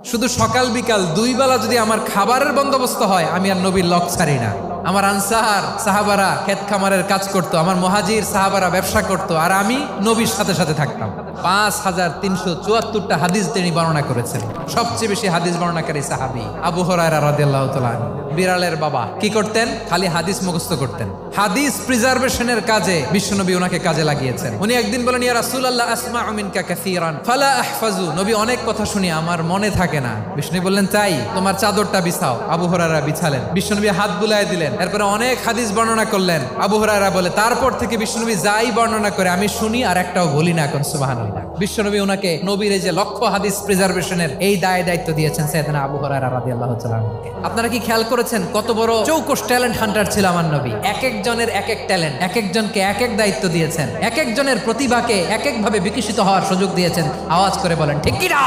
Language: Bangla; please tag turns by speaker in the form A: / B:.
A: শুধু সকাল বিকাল দুই বেলা যদি আমার খাবারের বন্দোবস্ত হয়, আমি আর নবীর লক ছাড়ি না। আমার আনসার সাহাবারা ক্ষেত খামারের কাজ করত, আমার মুহাজির সাহাবারা ব্যবসা করত, আর আমি নবীর সাথে সাথে থাকতাম। 5374টা হাদিস তিনি বর্ণনা করেছেন। সবচেয়ে বেশি হাদিস বর্ণনাকারী সাহাবী আবু হুরায়রা রাদিয়াল্লাহু তাআলা আনহু। বিড়ালের বাবা কি করতেন? খালি হাদিস মুখস্থ করতেন। হাদিস প্রিজার্ভেশনের কাজে বিশ্বনবী ওনাকে কাজে লাগিয়েছেন। উনি একদিন বলেন, ইয়া রাসূলুল্লাহ আসমাউ মিনকা কাসীরান ফালা আহফাজু। নবী, অনেক কথা শুনি, আমার মনে থাকে না। বিষ্ণু বললেন, তাই তোমার চাদরটা বিছাও। আবু হুরায়রা বিছালেন। বিশ্বনবী হাত বুলায় দিলেন। এরপরে অনেক হাদিস বর্ণনা করলেন। আবু হুরায়রা বলে, তারপর থেকে বিশ্বনবী যাই বর্ণনা করে আমি শুনি আর একটাও বলি না। এখন সুবহানাল্লাহ। বিশ্বনবী ওনাকে নবীর এই যে লক্ষ হাদিস প্রিজার্ভেশনের এই দায়িত্ব দিয়েছেন সাইয়েদনা আবু হুরায়রা রাদিয়াল্লাহু তাআলা আনহুকে। আপনারা কি খেয়াল করেছেন কত বড় চৌকস ট্যালেন্ট হান্টার ছিল আমার নবী? এক একজনের এক এক ট্যালেন্ট, এক একজনকে এক এক দায়িত্ব দিয়েছেন, এক একজনের প্রতিভাকে এক একভাবে বিকশিত হওয়ার সুযোগ দিয়েছেন। আওয়াজ করে বলেন ঠিক কি না?